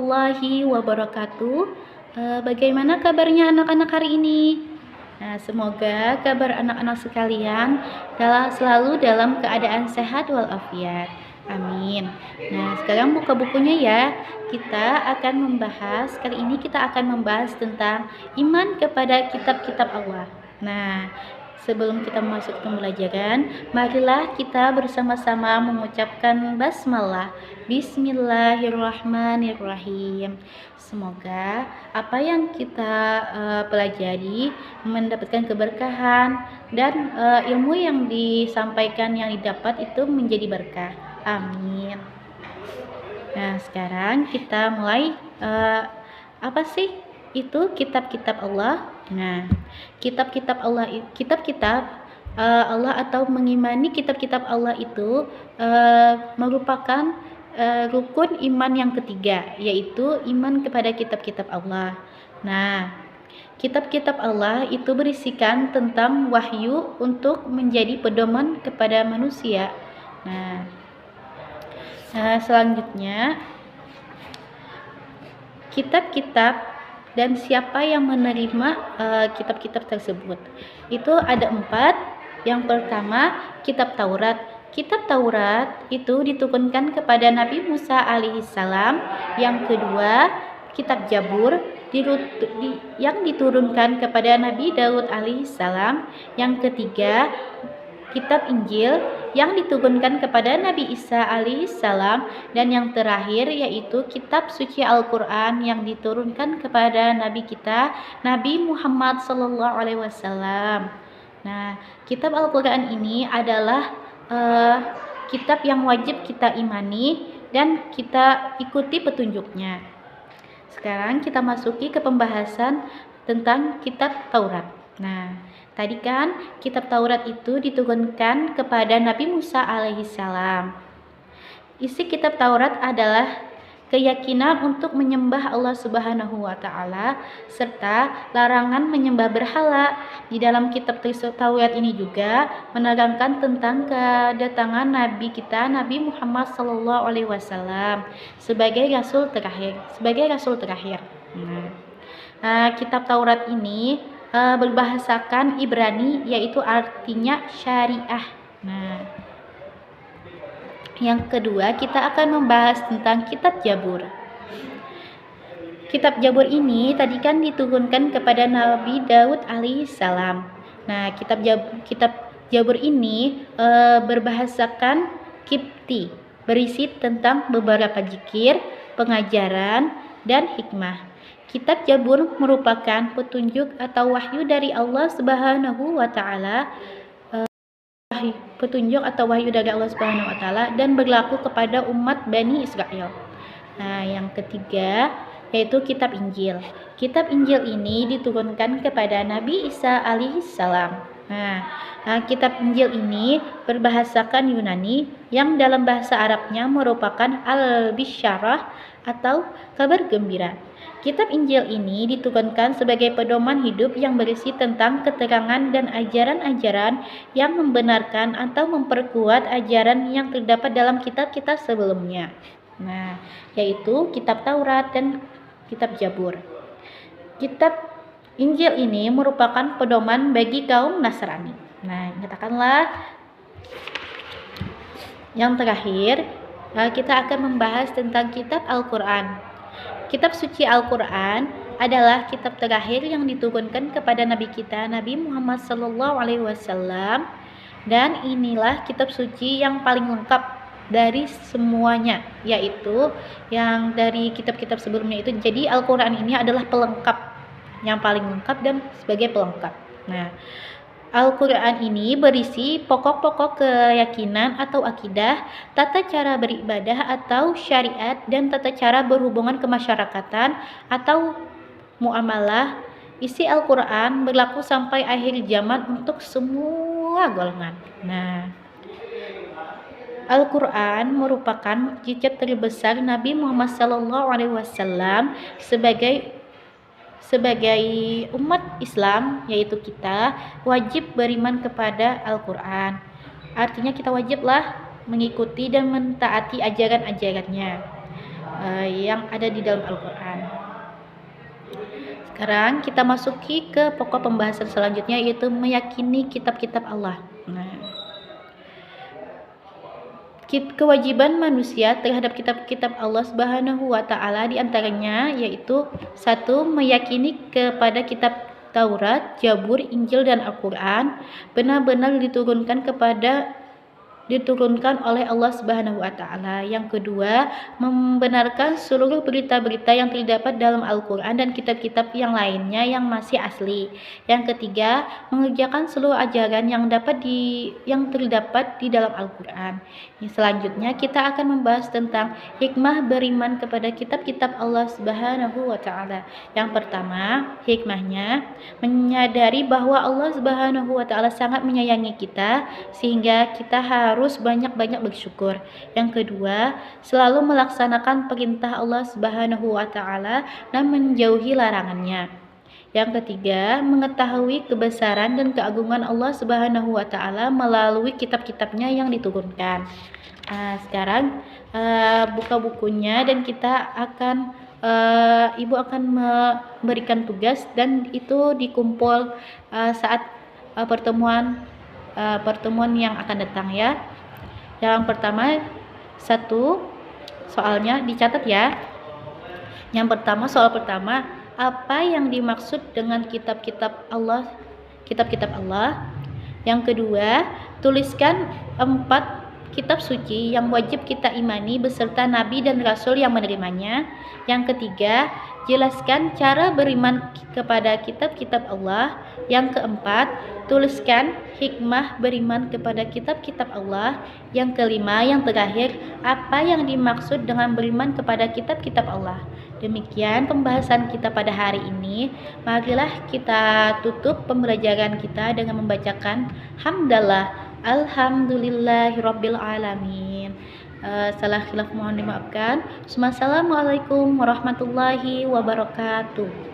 Warahmatullahi wabarakatuh. Bagaimana kabarnya anak-anak hari ini? Nah, semoga kabar anak-anak sekalian selalu dalam keadaan sehat walafiat. Amin. Nah, sekarang buka bukunya ya. Kali ini kita akan membahas tentang iman kepada kitab-kitab Allah. Nah, sebelum kita masuk ke pembelajaran, marilah kita bersama-sama mengucapkan basmalah. Bismillahirrahmanirrahim. Semoga apa yang kita pelajari mendapatkan keberkahan dan ilmu yang disampaikan yang didapat itu menjadi berkah. Amin. Nah, sekarang kita mulai apa sih itu kitab-kitab Allah? Nah, kitab-kitab Allah atau mengimani kitab-kitab Allah itu merupakan rukun iman yang ketiga, yaitu iman kepada kitab-kitab Allah. Nah, kitab-kitab Allah itu berisikan tentang wahyu untuk menjadi pedoman kepada manusia. Nah, selanjutnya kitab-kitab dan siapa yang menerima kitab-kitab tersebut. Itu ada 4. Yang pertama, kitab Taurat. Kitab Taurat itu diturunkan kepada Nabi Musa alaihissalam. Yang kedua, kitab Jabur yang diturunkan kepada Nabi Daud alaihissalam. Yang ketiga, kitab Injil yang diturunkan kepada Nabi Isa alaihissalam, dan yang terakhir yaitu kitab suci Al-Quran yang diturunkan kepada Nabi kita Nabi Muhammad SAW. Nah, kitab Al-Quran ini adalah kitab yang wajib kita imani dan kita ikuti petunjuknya. Sekarang kita masuki ke pembahasan tentang kitab Taurat. Nah, tadi kan kitab Taurat itu diturunkan kepada Nabi Musa alaihissalam. Isi kitab Taurat adalah keyakinan untuk menyembah Allah Subhanahu wa taala serta larangan menyembah berhala. Di dalam kitab Taurat ini juga menerangkan tentang kedatangan Nabi kita Nabi Muhammad SAW sebagai rasul terakhir. Nah, kitab Taurat ini berbahasakan Ibrani, yaitu artinya syariah. Nah, yang kedua kita akan membahas tentang kitab Jabur. Kitab Jabur ini tadi kan diturunkan kepada Nabi Daud alaihissalam. Nah, kitab Jabur ini berbahasakan Kipti, berisi tentang beberapa zikir, pengajaran, dan hikmah. Kitab Jabur merupakan petunjuk atau wahyu dari Allah Subhanahu wa taala, dan berlaku kepada umat Bani Israel. Nah, yang ketiga yaitu kitab Injil. Kitab Injil ini diturunkan kepada Nabi Isa alaihissalam. Nah, kitab Injil ini berbahasakan Yunani yang dalam bahasa Arabnya merupakan al-bisyarah atau kabar gembira. Kitab Injil ini diturunkan sebagai pedoman hidup yang berisi tentang keterangan dan ajaran-ajaran yang membenarkan atau memperkuat ajaran yang terdapat dalam kitab-kitab sebelumnya. Nah, yaitu kitab Taurat dan kitab Jabur. Kitab Injil ini merupakan pedoman bagi kaum Nasrani. Nah, katakanlah yang terakhir, kita akan membahas tentang kitab Al-Quran. Kitab suci Al-Quran adalah kitab terakhir yang diturunkan kepada Nabi kita Nabi Muhammad SAW, dan inilah kitab suci yang paling lengkap dari semuanya, yaitu yang dari kitab-kitab sebelumnya itu. Jadi Al-Quran ini adalah pelengkap, yang paling lengkap dan sebagai pelengkap. Nah, Al-Quran ini berisi pokok-pokok keyakinan atau akidah, tata cara beribadah atau syariat, dan tata cara berhubungan kemasyarakatan atau muamalah. Isi Al-Quran berlaku sampai akhir zaman untuk semua golongan. Nah, Al-Quran merupakan mukjizat terbesar Nabi Muhammad SAW sebagai umat Islam, yaitu kita wajib beriman kepada Al-Quran. Artinya kita wajiblah mengikuti dan mentaati ajaran-ajarannya. yang ada di dalam Al-Quran. Sekarang kita masuki ke pokok pembahasan selanjutnya, yaitu meyakini kitab-kitab Allah. Kewajiban manusia terhadap kitab-kitab Allah Subhanahu wa taala diantaranya yaitu 1. Meyakini kepada kitab Taurat, Zabur, Injil dan Al-Quran benar-benar diturunkan oleh Allah Subhanahu wa taala. Yang kedua, membenarkan seluruh berita-berita yang terdapat dalam Al-Qur'an dan kitab-kitab yang lainnya yang masih asli. Yang ketiga, mengerjakan seluruh ajaran yang terdapat di dalam Al-Qur'an. Selanjutnya kita akan membahas tentang hikmah beriman kepada kitab-kitab Allah Subhanahu wa taala. Yang pertama, hikmahnya menyadari bahwa Allah Subhanahu wa taala sangat menyayangi kita sehingga kita harus banyak-banyak bersyukur. Yang kedua, selalu melaksanakan perintah Allah Subhanahu wa taala dan menjauhi larangannya. Yang ketiga, mengetahui kebesaran dan keagungan Allah Subhanahu wa taala melalui kitab-kitabnya yang diturunkan. Sekarang buka bukunya dan kita akan Ibu akan memberikan tugas dan itu dikumpul saat pertemuan yang akan datang ya. Yang pertama, 1 soalnya dicatat ya. Yang pertama, soal pertama, apa yang dimaksud dengan kitab-kitab Allah? Yang kedua, tuliskan 4 kitab suci yang wajib kita imani beserta nabi dan rasul yang menerimanya. Yang ketiga, jelaskan cara beriman kepada kitab-kitab Allah. Yang keempat, tuliskan hikmah beriman kepada kitab-kitab Allah. Yang kelima, yang terakhir, apa yang dimaksud dengan beriman kepada kitab-kitab Allah. Demikian pembahasan kita pada hari ini. Marilah kita tutup pembelajaran kita dengan membacakan hamdalah alhamdulillahirabbil alamin. Salah khilaf mohon dimaafkan. Assalamualaikum warahmatullahi wabarakatuh.